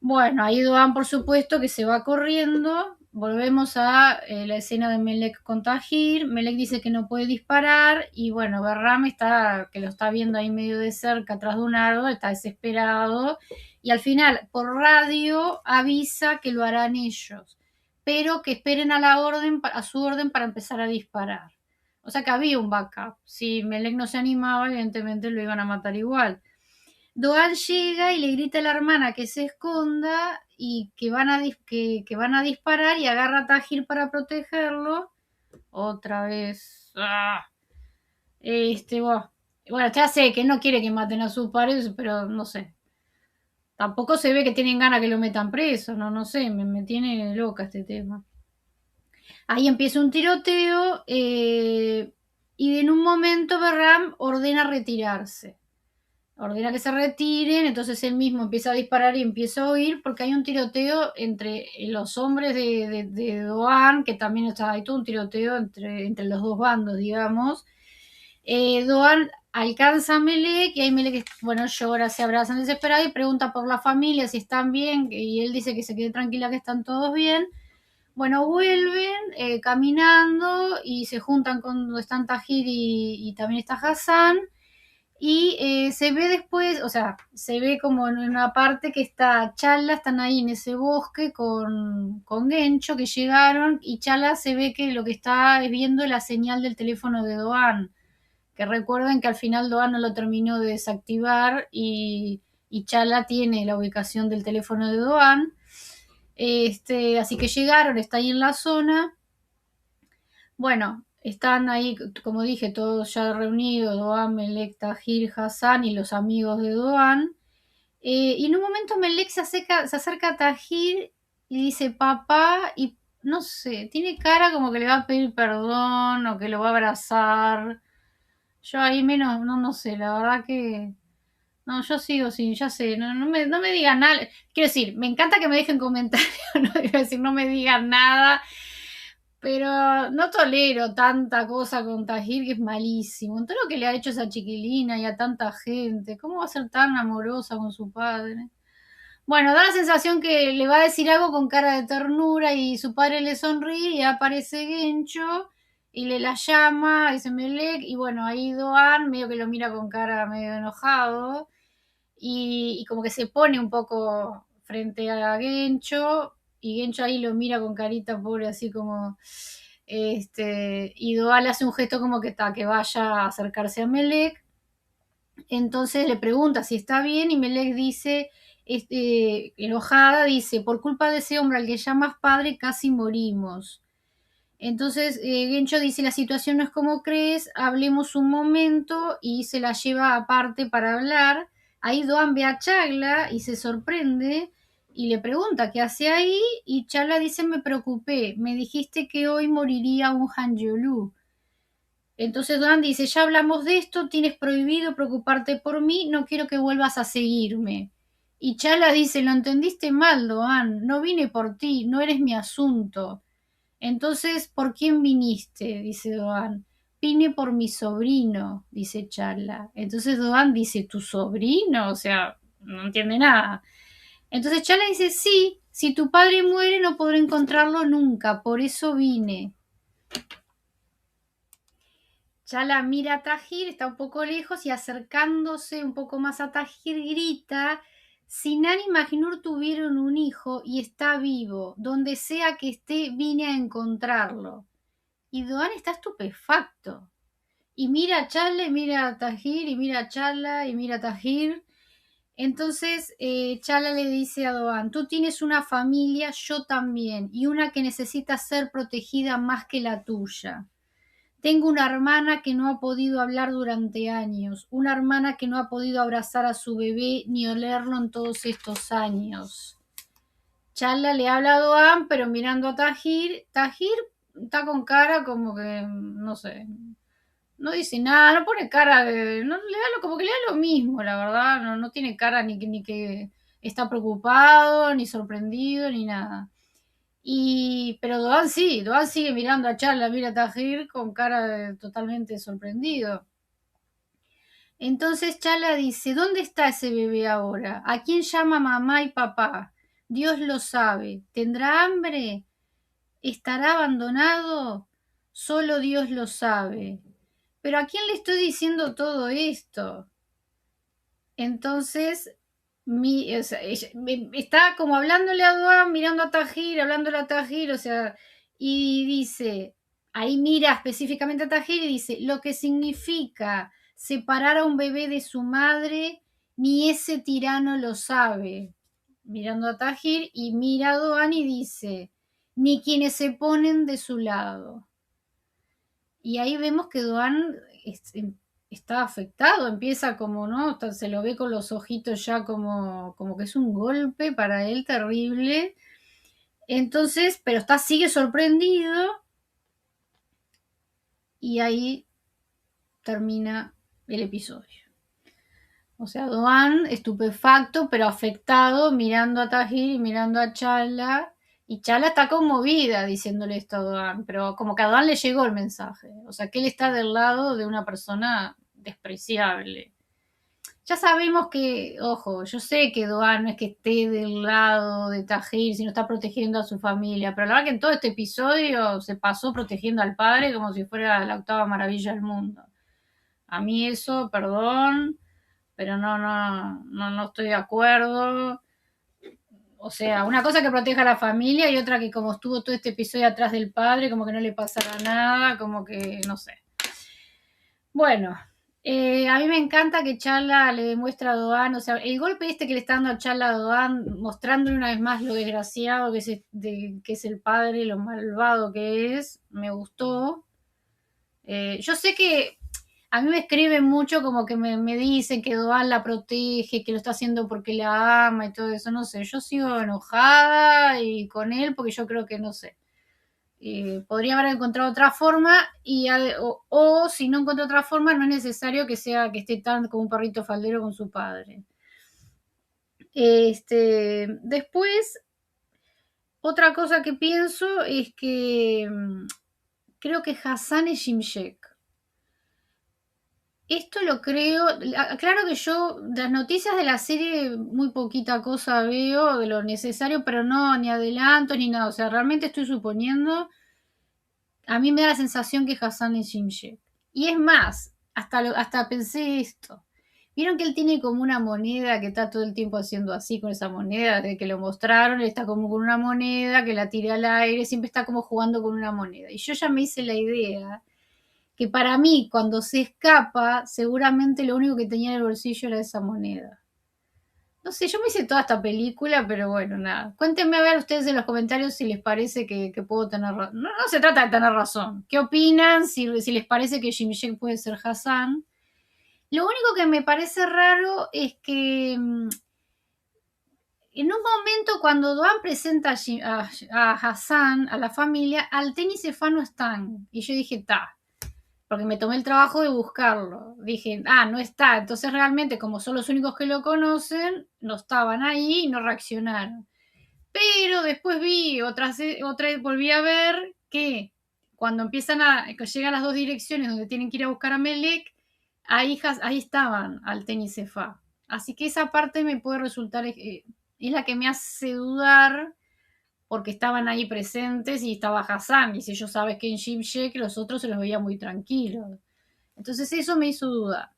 Bueno, ahí Doan, por supuesto, que se va corriendo. Volvemos a la escena de Melek con Tahir. Melek dice que no puede disparar y bueno, Berram está, que lo está viendo ahí medio de cerca, atrás de un árbol, está desesperado y al final por radio avisa que lo harán ellos, pero que esperen a su orden para empezar a disparar. O sea que había un backup. Si Melek no se animaba, evidentemente lo iban a matar igual. Doan llega y le grita a la hermana que se esconda y que van a disparar y agarra a Tajir para protegerlo. Otra vez. Bueno, ya sé que no quiere que maten a sus padres, pero no sé. Tampoco se ve que tienen ganas que lo metan preso, no sé, me tiene loca este tema. Ahí empieza un tiroteo y en un momento Berram ordena retirarse. Ordena que se retiren, entonces él mismo empieza a disparar y empieza a huir porque hay un tiroteo entre los hombres de Doan, que también está, hay todo un tiroteo entre los dos bandos, digamos. Doan alcanza a Melek y ahí Melek, bueno, llora, se abrazan desesperado y pregunta por la familia si están bien y él dice que se quede tranquila que están todos bien. Bueno, vuelven caminando y se juntan con donde están Tahir y también está Hassan. Y se ve después, o sea, se ve como en una parte que está Chala, están ahí en ese bosque con Gencho que llegaron y Chala se ve que lo que está es viendo la señal del teléfono de Doan, que recuerden que al final Doan no lo terminó de desactivar y Chala tiene la ubicación del teléfono de Doan. Así que llegaron, está ahí en la zona. Bueno, están ahí, como dije, todos ya reunidos, Doan, Melek, Tahir, Hassan y los amigos de Doan. Y en un momento Melek se acerca a Tahir y dice papá y no sé, tiene cara como que le va a pedir perdón o que lo va a abrazar. Yo ahí menos, no sé, la verdad que... No, yo sigo sin, ya sé, no me digan nada. Quiero decir, me encanta que me dejen comentarios, no quiero decir, no me digan nada, pero no tolero tanta cosa con Tahir que es malísimo. En todo lo que le ha hecho esa chiquilina y a tanta gente, ¿cómo va a ser tan amorosa con su padre? Bueno, da la sensación que le va a decir algo con cara de ternura y su padre le sonríe y aparece Gencho y le la llama, dice Melek, y bueno, ahí Doan medio que lo mira con cara medio enojado y como que se pone un poco frente a Gencho y Gencho ahí lo mira con carita pobre así como y Doan le hace un gesto como que vaya a acercarse a Melek Entonces le pregunta si está bien y Melek dice, enojada, dice, por culpa de ese hombre al que llamas padre casi morimos. Entonces Gencho dice, la situación no es como crees, hablemos un momento y se la lleva aparte para hablar. Ahí Doan ve a Chagla y se sorprende y le pregunta qué hace ahí y Chagla dice, me preocupé, me dijiste que hoy moriría un Hanjolu. Entonces Doan dice, ya hablamos de esto, tienes prohibido preocuparte por mí, no quiero que vuelvas a seguirme. Y Chala dice, lo entendiste mal, Doan, no vine por ti, no eres mi asunto. Entonces, ¿por quién viniste? Dice Doan. Vine por mi sobrino, dice Chala. Entonces Doan dice, ¿tu sobrino? O sea, no entiende nada. Entonces Chala dice, sí, si tu padre muere no podré encontrarlo nunca, por eso vine. Chala mira a Tajir, está un poco lejos y acercándose un poco más a Tajir grita, Sinan y Majnur tuvieron un hijo y está vivo. Donde sea que esté, vine a encontrarlo. Y Doan está estupefacto. Y mira a Chala y mira a Tajir y mira a Chala y mira a Tajir. Entonces Chala le dice a Doan, tú tienes una familia, yo también, y una que necesita ser protegida más que la tuya. Tengo una hermana que no ha podido hablar durante años, una hermana que no ha podido abrazar a su bebé ni olerlo en todos estos años. Chala le habla a Doan, pero mirando a Tajir, Tajir está con cara como que, no sé, no dice nada, no pone cara de, no, como que le da lo mismo, la verdad, no tiene cara ni que está preocupado, ni sorprendido, ni nada. Pero Doan sigue mirando a Charla, mira a Tajir con cara totalmente sorprendido. Entonces Charla dice, ¿dónde está ese bebé ahora? ¿A quién llama mamá y papá? Dios lo sabe. ¿Tendrá hambre? ¿Estará abandonado? Solo Dios lo sabe. Pero ¿a quién le estoy diciendo todo esto? Entonces, o sea, está como hablándole a Doan, mirando a Tajir, hablándole a Tajir, o sea, y dice, ahí mira específicamente a Tajir y dice, lo que significa separar a un bebé de su madre, ni ese tirano lo sabe. Mirando a Tajir y mira a Doan y dice, ni quienes se ponen de su lado. Y ahí vemos que Doan está afectado, empieza como, ¿no? Se lo ve con los ojitos ya como que es un golpe para él terrible. Entonces, pero sigue sorprendido y ahí termina el episodio. O sea, Doan estupefacto, pero afectado, mirando a Tajir y mirando a Chala. Y Chala está conmovida diciéndole esto a Doan, pero como que a Doan le llegó el mensaje. O sea, que él está del lado de una persona despreciable. Ya sabemos que, ojo, yo sé que Doan no es que esté del lado de Tajir, sino está protegiendo a su familia, pero la verdad que en todo este episodio se pasó protegiendo al padre como si fuera la octava maravilla del mundo. A mí eso, perdón, pero no estoy de acuerdo. O sea, una cosa que proteja a la familia y otra que como estuvo todo este episodio atrás del padre, como que no le pasara nada, como que no sé. Bueno, a mí me encanta que Chala le demuestra a Doan, o sea, el golpe este que le está dando a Chala a Doan, mostrándole una vez más lo desgraciado que es el padre, lo malvado que es, me gustó. Yo sé que a mí me escriben mucho como que me dicen que Doan la protege, que lo está haciendo porque la ama y todo eso, no sé, yo sigo enojada y con él porque yo creo que no sé. Podría haber encontrado otra forma o si no encuentro otra forma no es necesario que esté tan como un perrito faldero con su padre. Después, otra cosa que pienso es que creo que Hassan es Shimshek. Esto lo creo, claro que yo de las noticias de la serie muy poquita cosa veo de lo necesario, pero no, ni adelanto ni nada, o sea, realmente estoy suponiendo, a mí me da la sensación que Hassan es Shimshek. Y es más, hasta pensé esto. Vieron que él tiene como una moneda que está todo el tiempo haciendo así con esa moneda, desde que lo mostraron, él está como con una moneda que la tira al aire, siempre está como jugando con una moneda. Y yo ya me hice la idea que para mí cuando se escapa, seguramente lo único que tenía en el bolsillo era esa moneda. No sé, yo me hice toda esta película, pero bueno, nada. Cuéntenme a ver ustedes en los comentarios si les parece que puedo tener razón. No, no se trata de tener razón. ¿Qué opinan? Si les parece que Jim Jack puede ser Hassan. Lo único que me parece raro es que en un momento cuando Doan presenta a Hassan, a la familia, al tenis Sefa no están. Y yo dije, ta, porque me tomé el trabajo de buscarlo. Dije, no está. Entonces realmente, como son los únicos que lo conocen, no estaban ahí y no reaccionaron. Pero después vi otra vez volví a ver que cuando que llegan las dos direcciones donde tienen que ir a buscar a Melek, ahí estaban al tenis Sefa. Así que esa parte me puede resultar, es la que me hace dudar porque estaban ahí presentes y estaba Hassan, y si yo sabes que en Jim Sheck los otros se los veía muy tranquilos. Entonces eso me hizo dudar.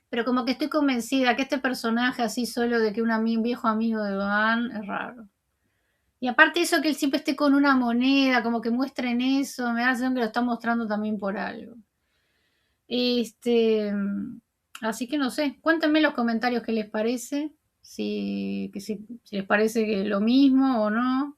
Pero como que estoy convencida que este personaje así solo de que un viejo amigo de Doan es raro. Y aparte eso que él siempre esté con una moneda, como que muestren eso, me da la sensación que lo está mostrando también por algo. Este, así que no sé, cuéntenme en los comentarios qué les parece, si les parece que lo mismo o no.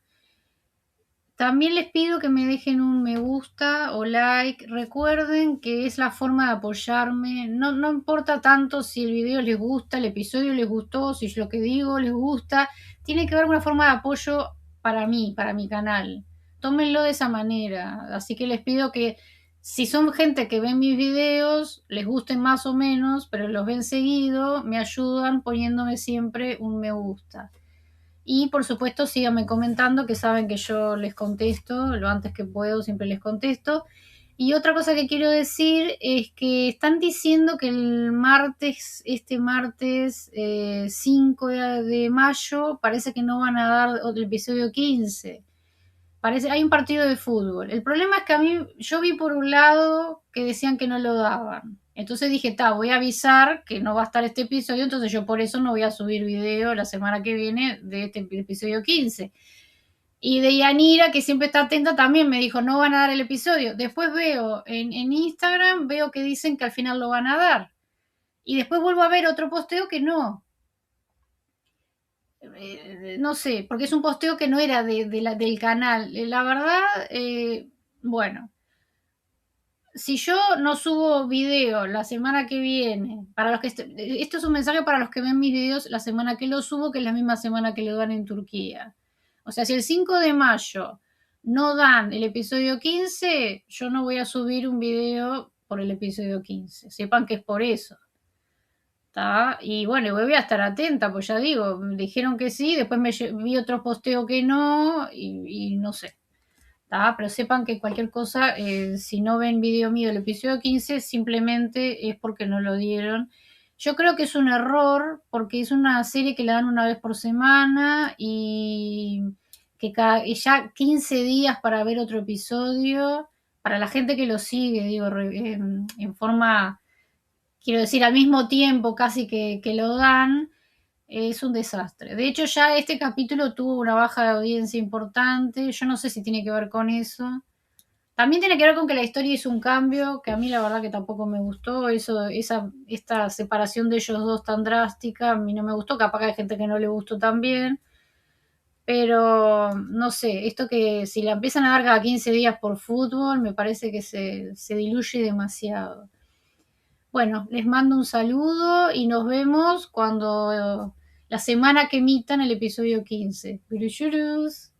También les pido que me dejen un me gusta o like. Recuerden que es la forma de apoyarme. No, no importa tanto si el video les gusta, el episodio les gustó, si lo que digo les gusta. Tiene que haber una forma de apoyo para mí, para mi canal. Tómenlo de esa manera. Así que les pido que si son gente que ven mis videos, les gusten más o menos, pero los ven seguido, me ayudan poniéndome siempre un me gusta. Y por supuesto, síganme comentando, que saben que yo les contesto, lo antes que puedo siempre les contesto. Y otra cosa que quiero decir es que están diciendo que este martes 5 de mayo, parece que no van a dar el episodio 15. Hay un partido de fútbol. El problema es que a mí, yo vi por un lado que decían que no lo daban. Entonces dije, voy a avisar que no va a estar este episodio, entonces yo por eso no voy a subir video la semana que viene de este episodio 15. Y de Yanira, que siempre está atenta, también me dijo, no van a dar el episodio. Después veo en Instagram, veo que dicen que al final lo van a dar. Y después vuelvo a ver otro posteo que no. No sé, porque es un posteo que no era del canal. La verdad, bueno, si yo no subo video la semana que viene, esto es un mensaje para los que ven mis videos la semana que lo subo, que es la misma semana que lo dan en Turquía. O sea, si el 5 de mayo no dan el episodio 15, yo no voy a subir un video por el episodio 15. Sepan que es por eso. ¿Tá? Y bueno, voy a estar atenta, pues ya digo, me dijeron que sí, después vi otro posteo que no, y no sé. ¿Tá? Pero sepan que cualquier cosa, si no ven video mío del episodio 15, simplemente es porque no lo dieron. Yo creo que es un error, porque es una serie que la dan una vez por semana y que ya 15 días para ver otro episodio, para la gente que lo sigue, digo, en forma, quiero decir, al mismo tiempo casi que lo dan, es un desastre. De hecho, ya este capítulo tuvo una baja de audiencia importante. Yo no sé si tiene que ver con eso. También tiene que ver con que la historia hizo un cambio, que a mí la verdad que tampoco me gustó. Esta separación de ellos dos tan drástica, a mí no me gustó. Capaz que hay gente que no le gustó también. Pero no sé, esto que si la empiezan a dar cada 15 días por fútbol, me parece que se diluye demasiado. Bueno, les mando un saludo y nos vemos cuando la semana que emitan el episodio 15. Gurushuros.